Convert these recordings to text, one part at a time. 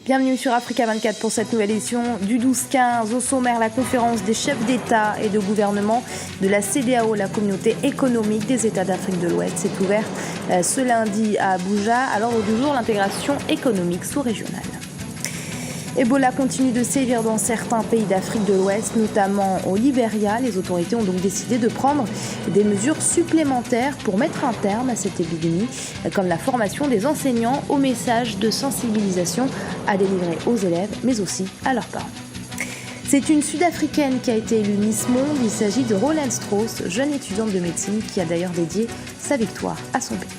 Bienvenue sur Africa 24 pour cette nouvelle édition du 12-15. Au sommaire, la conférence des chefs d'État et de gouvernement de la CEDEAO, la communauté économique des États d'Afrique de l'Ouest, s'est ouverte ce lundi à Abuja. À l'ordre du jour, l'intégration économique sous-régionale. Ebola continue de sévir dans certains pays d'Afrique de l'Ouest, notamment au Libéria. Les autorités ont donc décidé de prendre des mesures supplémentaires pour mettre un terme à cette épidémie, comme la formation des enseignants aux messages de sensibilisation à délivrer aux élèves, mais aussi à leurs parents. C'est une Sud-Africaine qui a été élue Miss Monde. Il s'agit de Roland Strauss, jeune étudiante de médecine qui a d'ailleurs dédié sa victoire à son pays.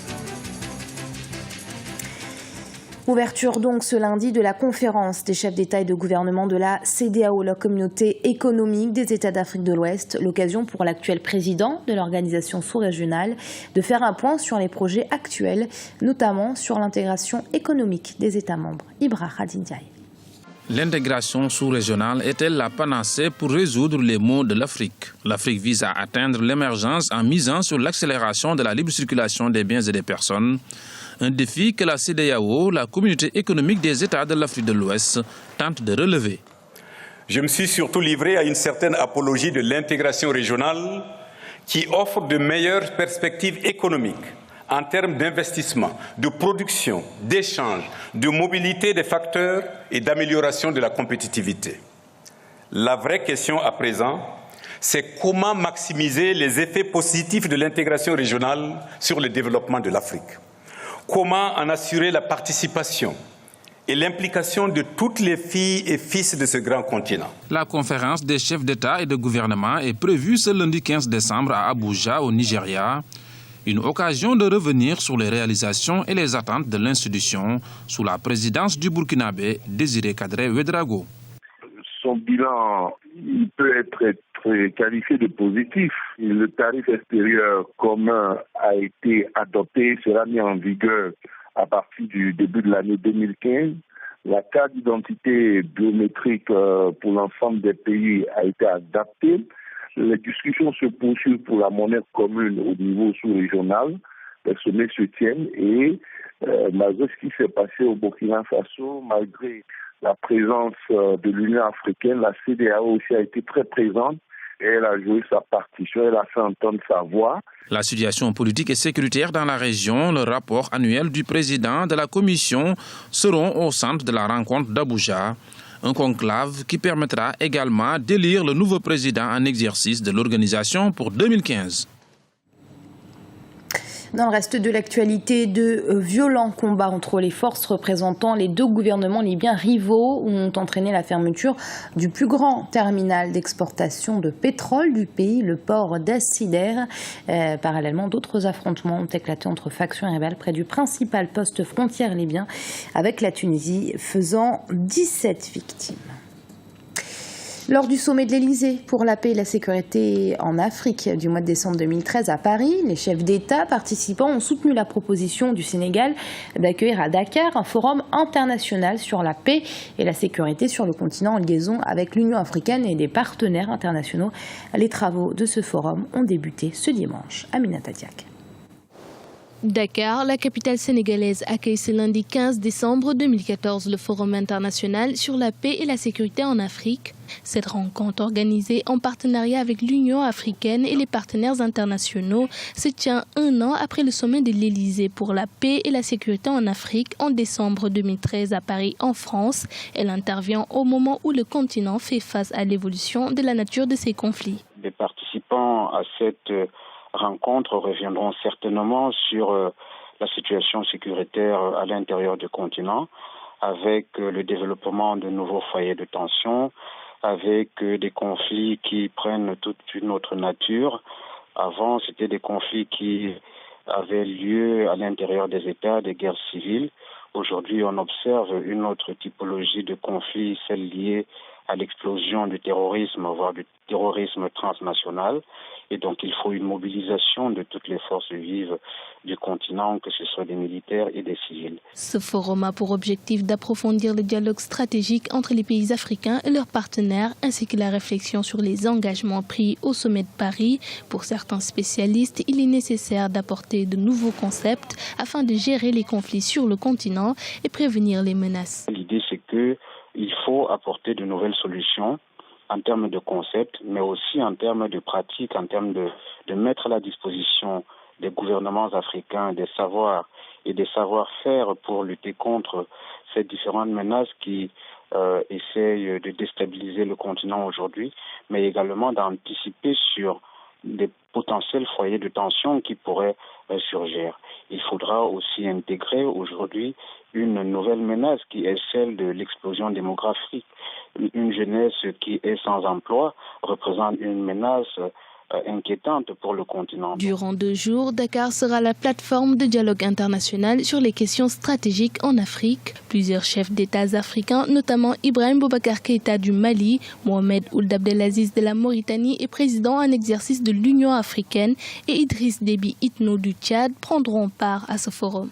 Ouverture donc ce lundi de la conférence des chefs d'État et de gouvernement de la CEDEAO, la communauté économique des États d'Afrique de l'Ouest. L'occasion pour l'actuel président de l'organisation sous-régionale de faire un point sur les projets actuels, notamment sur l'intégration économique des États membres. Ibra Khadindiaï. L'intégration sous-régionale est-elle la panacée pour résoudre les maux de l'Afrique? L'Afrique vise à atteindre l'émergence en misant sur l'accélération de la libre circulation des biens et des personnes. Un défi que la CEDEAO, la communauté économique des États de l'Afrique de l'Ouest, tente de relever. Je me suis surtout livré à une certaine apologie de l'intégration régionale qui offre de meilleures perspectives économiques en termes d'investissement, de production, d'échange, de mobilité des facteurs et d'amélioration de la compétitivité. La vraie question à présent, c'est comment maximiser les effets positifs de l'intégration régionale sur le développement de l'Afrique. Comment en assurer la participation et l'implication de toutes les filles et fils de ce grand continent. La conférence des chefs d'État et de gouvernement est prévue ce lundi 15 décembre à Abuja, au Nigeria. Une occasion de revenir sur les réalisations et les attentes de l'institution sous la présidence du Burkinabé, Désiré Kadré Ouédraogo. Son bilan il peut être qualifié de positif. Le tarif extérieur commun a été adopté, sera mis en vigueur à partir du début de l'année 2015. La carte d'identité biométrique pour l'ensemble des pays a été adaptée. Les discussions se poursuivent pour la monnaie commune au niveau sous-régional. Les sommets se tiennent et malgré ce qui s'est passé au Burkina Faso, malgré la présence de l'Union africaine, la CEDEAO aussi a été très présente et elle a joué sa partition, elle a fait entendre sa voix. La situation politique et sécuritaire dans la région, le rapport annuel du président de la Commission seront au centre de la rencontre d'Abuja. Un conclave qui permettra également d'élire le nouveau président en exercice de l'organisation pour 2015. Dans le reste de l'actualité, de violents combats entre les forces représentant les deux gouvernements libyens rivaux ont entraîné la fermeture du plus grand terminal d'exportation de pétrole du pays, le port d'Assider. Parallèlement, d'autres affrontements ont éclaté entre factions et rebelles près du principal poste frontière libyen avec la Tunisie, faisant 17 victimes. Lors du sommet de l'Elysée pour la paix et la sécurité en Afrique du mois de décembre 2013 à Paris, les chefs d'État participants ont soutenu la proposition du Sénégal d'accueillir à Dakar un forum international sur la paix et la sécurité sur le continent en liaison avec l'Union africaine et des partenaires internationaux. Les travaux de ce forum ont débuté ce dimanche. Aminata Diak. Dakar, la capitale sénégalaise, accueille ce lundi 15 décembre 2014 le Forum international sur la paix et la sécurité en Afrique. Cette rencontre, organisée en partenariat avec l'Union africaine et les partenaires internationaux, se tient un an après le sommet de l'Elysée pour la paix et la sécurité en Afrique en décembre 2013 à Paris, en France. Elle intervient au moment où le continent fait face à l'évolution de la nature de ces conflits. Les participants à cette rencontres reviendront certainement sur la situation sécuritaire à l'intérieur du continent, avec le développement de nouveaux foyers de tension, avec des conflits qui prennent toute une autre nature. Avant, c'était des conflits qui avaient lieu à l'intérieur des États, des guerres civiles. Aujourd'hui, on observe une autre typologie de conflits, celle liée à l'explosion du terrorisme, voire du terrorisme transnational. Et donc, il faut une mobilisation de toutes les forces vives du continent, que ce soit des militaires et des civils. Ce forum a pour objectif d'approfondir le dialogue stratégique entre les pays africains et leurs partenaires, ainsi que la réflexion sur les engagements pris au sommet de Paris. Pour certains spécialistes, il est nécessaire d'apporter de nouveaux concepts afin de gérer les conflits sur le continent et prévenir les menaces. L'idée, c'est que qu'il faut apporter de nouvelles solutions en termes de concepts, mais aussi en termes de pratiques, en termes de mettre à la disposition des gouvernements africains des savoirs et des savoir-faire pour lutter contre ces différentes menaces qui essayent de déstabiliser le continent aujourd'hui, mais également d'anticiper sur des potentiels foyers de tension qui pourraient surgir. Il faudra aussi intégrer aujourd'hui une nouvelle menace qui est celle de l'explosion démographique. Une jeunesse qui est sans emploi représente une menace inquiétante pour le continent. Durant 2 jours, Dakar sera la plateforme de dialogue international sur les questions stratégiques en Afrique. Plusieurs chefs d'État africains, notamment Ibrahim Boubacar Keïta du Mali, Mohamed Ould Abdelaziz de la Mauritanie et président en exercice de l'Union africaine, et Idriss Déby Itno du Tchad prendront part à ce forum.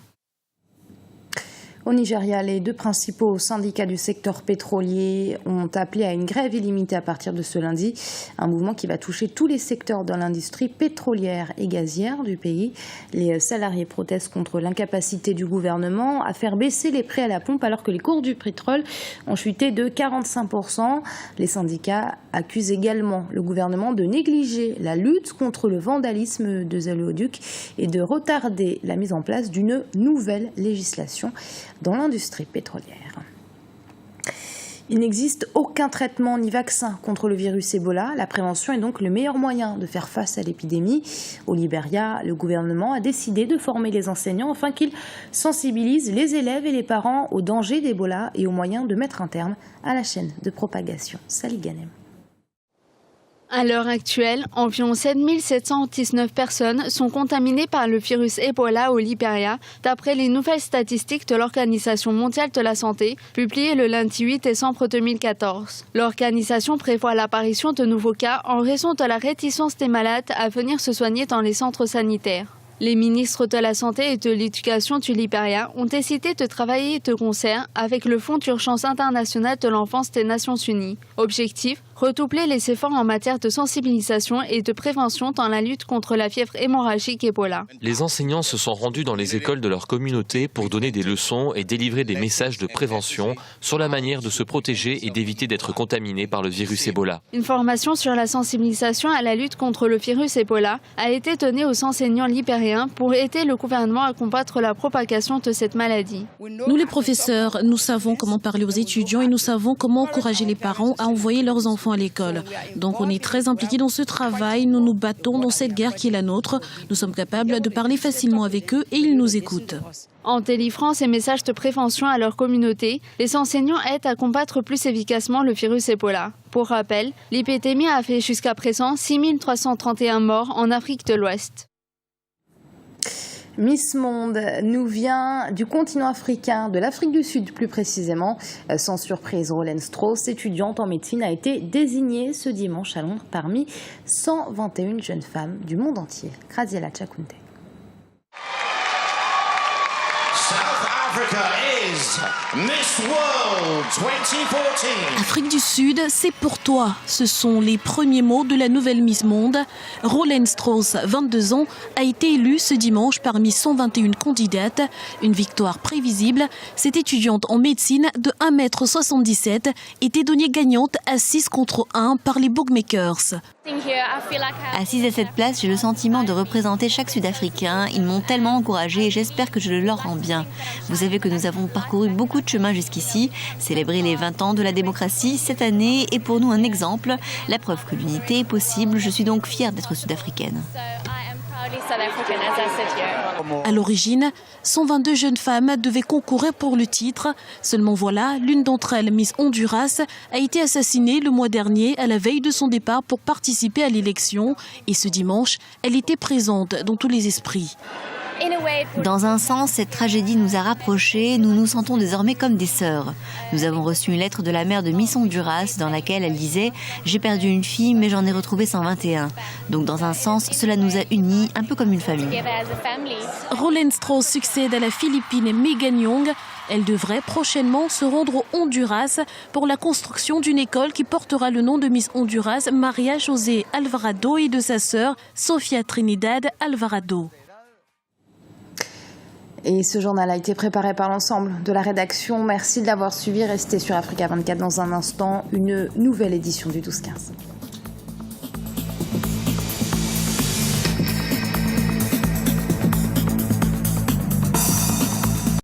Au Nigeria, les 2 principaux syndicats du secteur pétrolier ont appelé à une grève illimitée à partir de ce lundi. Un mouvement qui va toucher tous les secteurs de l'industrie pétrolière et gazière du pays. Les salariés protestent contre l'incapacité du gouvernement à faire baisser les prix à la pompe alors que les cours du pétrole ont chuté de 45%. Les syndicats accusent également le gouvernement de négliger la lutte contre le vandalisme des oléoducs et de retarder la mise en place d'une nouvelle législation dans l'industrie pétrolière. Il n'existe aucun traitement ni vaccin contre le virus Ebola. La prévention est donc le meilleur moyen de faire face à l'épidémie. Au Libéria, le gouvernement a décidé de former les enseignants afin qu'ils sensibilisent les élèves et les parents aux dangers d'Ebola et aux moyens de mettre un terme à la chaîne de propagation. Sally Ganem. À l'heure actuelle, environ 7719 personnes sont contaminées par le virus Ebola au Libéria, d'après les nouvelles statistiques de l'Organisation mondiale de la santé, publiées le lundi 8 décembre 2014. L'organisation prévoit l'apparition de nouveaux cas en raison de la réticence des malades à venir se soigner dans les centres sanitaires. Les ministres de la Santé et de l'Éducation du Libéria ont décidé de travailler de concert avec le Fonds d'urgence international de l'enfance des Nations Unies. Objectif : redoubler les efforts en matière de sensibilisation et de prévention dans la lutte contre la fièvre hémorragique Ebola. Les enseignants se sont rendus dans les écoles de leur communauté pour donner des leçons et délivrer des messages de prévention sur la manière de se protéger et d'éviter d'être contaminé par le virus Ebola. Une formation sur la sensibilisation à la lutte contre le virus Ebola a été donnée aux enseignants libériens pour aider le gouvernement à combattre la propagation de cette maladie. Nous les professeurs, nous savons comment parler aux étudiants et nous savons comment encourager les parents à envoyer leurs enfants à l'école. Donc on est très impliqués dans ce travail, nous nous battons dans cette guerre qui est la nôtre. Nous sommes capables de parler facilement avec eux et ils nous écoutent. En délivrant ces messages de prévention à leur communauté, les enseignants aident à combattre plus efficacement le virus Ebola. Pour rappel, l'épidémie a fait jusqu'à présent 6331 morts en Afrique de l'Ouest. Miss Monde nous vient du continent africain, de l'Afrique du Sud plus précisément. Sans surprise, Rolene Strauss, étudiante en médecine, a été désignée ce dimanche à Londres parmi 121 jeunes femmes du monde entier. Graziella Chakunte. Afrique du Sud, c'est pour toi. Ce sont les premiers mots de la nouvelle Miss Monde. Rolene Strauss, 22 ans, a été élue ce dimanche parmi 121 candidates. Une victoire prévisible. Cette étudiante en médecine de 1,77 m était donnée gagnante à 6 contre 1 par les bookmakers. Assise à cette place, j'ai le sentiment de représenter chaque Sud-Africain. Ils m'ont tellement encouragée et j'espère que je le leur rends bien. Vous savez que nous avons parcouru beaucoup de chemin jusqu'ici. Célébrer les 20 ans de la démocratie cette année est pour nous un exemple. La preuve que l'unité est possible. Je suis donc fière d'être sud-africaine. À l'origine, 122 jeunes femmes devaient concourir pour le titre. Seulement voilà, l'une d'entre elles, Miss Honduras, a été assassinée le mois dernier à la veille de son départ pour participer à l'élection. Et ce dimanche, elle était présente dans tous les esprits. Dans un sens, cette tragédie nous a rapprochés. Nous nous sentons désormais comme des sœurs. Nous avons reçu une lettre de la mère de Miss Honduras dans laquelle elle disait « J'ai perdu une fille, mais j'en ai retrouvé 121 ». Donc dans un sens, cela nous a unis, un peu comme une famille. Rolene Strauss succède à la Philippine Megan Young. Elle devrait prochainement se rendre au Honduras pour la construction d'une école qui portera le nom de Miss Honduras Maria José Alvarado et de sa sœur Sofia Trinidad Alvarado. Et ce journal a été préparé par l'ensemble de la rédaction. Merci de l'avoir suivi. Restez sur Africa 24 dans un instant. Une nouvelle édition du 12-15.